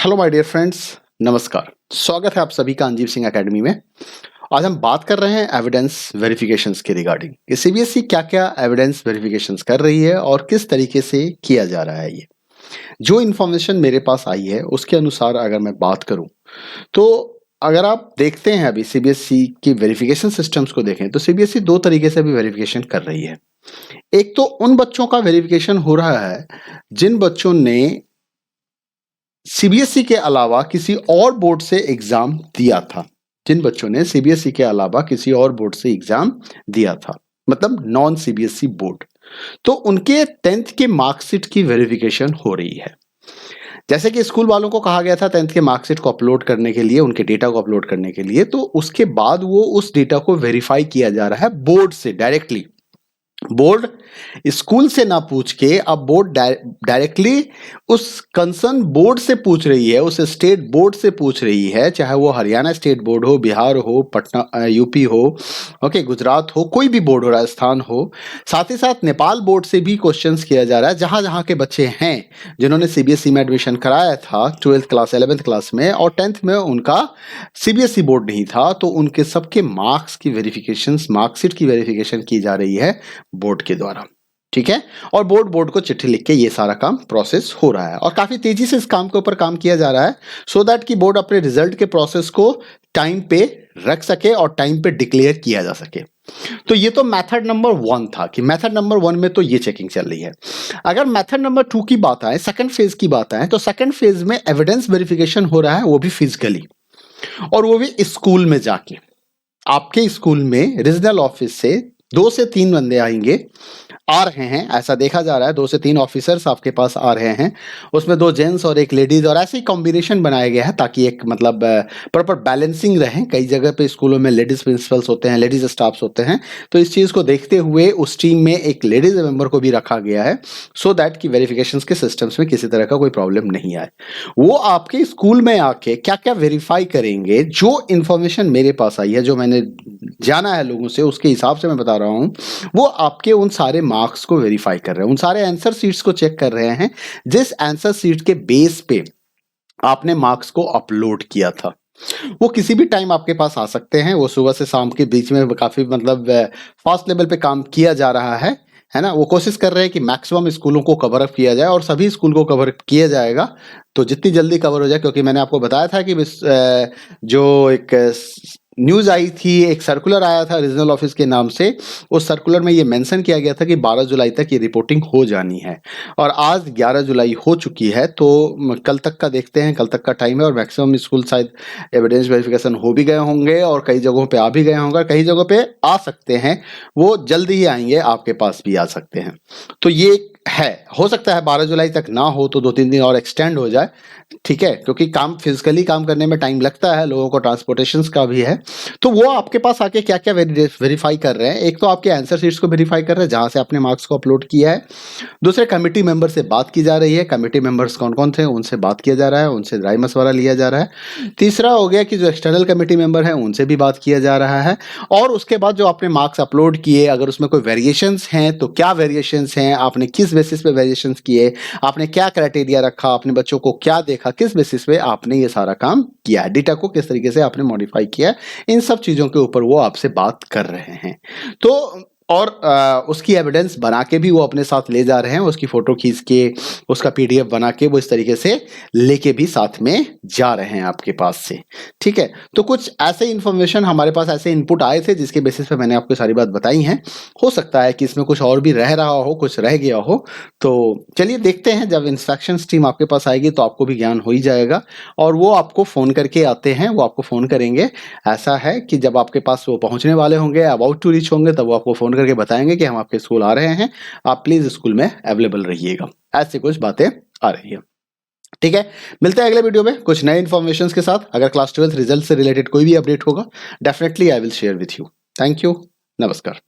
Hello my dear friends, नमस्कार। स्वागत है आप सभी का अंजीव सिंह एकेडमी में। आज हम बात कर रहे हैं एविडेंस वेरिफिकेशंस के रिगार्डिंग। ये सीबीएसई क्या क्या एविडेंस वेरिफिकेशंस कर रही है और किस तरीके से किया जा रहा है। ये जो इन्फॉर्मेशन मेरे पास आई है उसके अनुसार अगर मैं बात करूं तो अगर आप देखते हैं अभी सीबीएसई की वेरिफिकेशन सिस्टम्स को देखें तो सीबीएसई दो तरीके से भी वेरिफिकेशन कर रही है। एक तो उन बच्चों का वेरिफिकेशन हो रहा है जिन बच्चों ने सीबीएसई के अलावा किसी और बोर्ड से एग्जाम दिया था, जिन बच्चों ने सीबीएसई के अलावा किसी और बोर्ड से एग्जाम दिया था, मतलब नॉन सीबीएसई बोर्ड, तो उनके 10th के मार्कशीट की वेरिफिकेशन हो रही है। जैसे कि स्कूल वालों को कहा गया था 10th के मार्कशीट को अपलोड करने के लिए, उनके डेटा को अपलोड करने के लिए, तो उसके बाद वो उस डेटा को वेरीफाई किया जा रहा है बोर्ड से डायरेक्टली। बोर्ड स्कूल से ना पूछ के अब बोर्ड डायरेक्टली उस कंसर्न बोर्ड से पूछ रही है, उस स्टेट बोर्ड से पूछ रही है, चाहे वो हरियाणा स्टेट बोर्ड हो, बिहार हो, पटना यूपी हो, ओके, गुजरात हो, कोई भी बोर्ड हो, राजस्थान हो। साथ ही साथ नेपाल बोर्ड से भी क्वेश्चंस किया जा रहा है, जहां जहां के बच्चे हैं जिन्होंने सीबीएसई में एडमिशन कराया था 12th क्लास 11th क्लास में और 10th में उनका सीबीएसई बोर्ड नहीं था, तो उनके सबके मार्क्स की वेरिफिकेशन, मार्कशीट की वेरिफिकेशन की जा रही है बोर्ड के द्वारा। ठीक है, और बोर्ड को चिट्ठी लिख के ये सारा काम प्रोसेस हो रहा है और काफी तेजी से इस काम के ऊपर काम किया जा रहा है सो दैट कि बोर्ड अपने रिजल्ट के प्रोसेस को टाइम पे रख सके और टाइम पे डिक्लेयर किया जा सके। तो ये तो मेथड नंबर 1 था कि मेथड नंबर 1 में तो ये चेकिंग चल रही है। अगर मेथड नंबर 2 की बात आए, सेकंड फेज की बात आए, तो सेकंड फेज में एविडेंस वेरिफिकेशन हो रहा है, वो भी फिजिकली, और वो भी स्कूल में जाके। आपके स्कूल में रीजनल ऑफिस से 2 से 3 बंदे आएंगे, आ रहे हैं, ऐसा देखा जा रहा है 2 से 3 ऑफिसर्स आपके पास आ रहे हैं, उसमें 2 जेंट्स और 1 लेडीज, और ऐसे ही कॉम्बिनेशन बनाया गया है ताकि एक मतलब प्रॉपर बैलेंसिंग रहे। कई जगह पे स्कूलों में लेडीज प्रिंसिपल्स होते हैं, लेडीज स्टाफ्स होते हैं, तो इस चीज़ को देखते हुए उस टीम में एक लेडीज मेंबर को भी रखा गया है सो दैट कि वेरिफिकेशंस के सिस्टम्स में किसी तरह का कोई प्रॉब्लम नहीं आए। वो आपके स्कूल में आके क्या क्या वेरीफाई करेंगे, जो इन्फॉर्मेशन मेरे पास आई है, जो मैंने जाना है लोगों से, उसके हिसाब से मैं बता रहा हूँ, वो आपके उन सारे मार्क्स को वेरीफाई कर रहे हैं, उन सारे आंसर शीट्स को चेक कर रहे हैं जिस आंसर शीट के बेस पे आपने मार्क्स को अपलोड किया था। वो किसी भी टाइम आपके पास आ सकते हैं, वो सुबह से शाम के बीच में काफी मतलब फास्ट लेवल पे काम किया जा रहा है ना। वो कोशिश कर रहे हैं कि मैक्सिमम स्कूलों को कवर अप किया जाए और सभी स्कूल को कवर किया जाएगा तो जितनी जल्दी कवर हो जाए, क्योंकि मैंने आपको बताया था कि जो एक न्यूज़ आई थी, एक सर्कुलर आया था रीजनल ऑफिस के नाम से, उस सर्कुलर में ये मेंशन किया गया था कि 12 जुलाई तक ये रिपोर्टिंग हो जानी है और आज 11 जुलाई हो चुकी है, तो कल तक का देखते हैं, कल तक का टाइम है और मैक्सिमम स्कूल शायद एविडेंस वेरिफिकेशन हो भी गए होंगे और कई जगहों पे आ भी गए होंगे, कई जगहों पे आ सकते हैं, वो जल्दी ही आएंगे, आपके पास भी आ सकते हैं। तो ये है, हो सकता है 12 जुलाई तक ना हो तो 2-3 दिन और एक्सटेंड हो जाए, ठीक है, क्योंकि काम फिजिकली काम करने में टाइम लगता है, लोगों को ट्रांसपोर्टेशन का भी है। तो वो आपके पास आके क्या क्या वेरीफाई कर रहे हैं, एक तो आपके आंसर शीट्स को वेरीफाई कर रहे हैं जहां से आपने मार्क्स को अपलोड किया है, दूसरे कमेटी मेंबर से बात की जा रही है, कमेटी मेंबर्स कौन कौन थे उनसे बात किया जा रहा है, उनसे राय मशवरा लिया जा रहा है, तीसरा हो गया कि जो एक्सटर्नल कमेटी मेंबर है उनसे भी बात किया जा रहा है, और उसके बाद जो आपने मार्क्स अपलोड किए अगर उसमें कोई वेरिएशंस हैं तो क्या वेरिएशंस हैं, आपने किस बेसिस पे वेरिएशंस किए, आपने क्या क्राइटेरिया रखा, अपने बच्चों को क्या देखा, किस बेसिस पे आपने ये सारा काम किया है, डेटा को किस तरीके से आपने मॉडिफाई किया है, इन सब चीजों के ऊपर वो आपसे बात कर रहे हैं। तो और उसकी एविडेंस बना के भी वो अपने साथ ले जा रहे हैं, उसकी फोटो खींच के उसका पीडीएफ बना के वो इस तरीके से लेके भी साथ में जा रहे हैं आपके पास से। ठीक है, तो कुछ ऐसे इंफॉर्मेशन हमारे पास, ऐसे इनपुट आए थे जिसके बेसिस पे मैंने आपको सारी बात बताई हैं। हो सकता है कि इसमें कुछ और भी रह रहा हो, कुछ रह गया हो, तो चलिए देखते हैं, जब इंस्पेक्शंस टीम आपके पास आएगी तो आपको भी ज्ञान हो ही जाएगा और वो आपको फ़ोन करके आते हैं, वो आपको फ़ोन करेंगे। ऐसा है कि जब आपके पास वो पहुंचने वाले होंगे, अबाउट टू रीच होंगे, तब वो आपको फ़ोन करके बताएंगे कि हम आपके स्कूल आ रहे हैं, आप प्लीज़ स्कूल में अवेलेबल रहिएगा। ऐसी कुछ बातें आ रही है। ठीक है, मिलते हैं अगले वीडियो में कुछ नए इन्फॉर्मेशन के साथ। अगर क्लास 12th रिजल्ट से रिलेटेड कोई भी अपडेट होगा definitely I will share with you. Thank you, नमस्कार।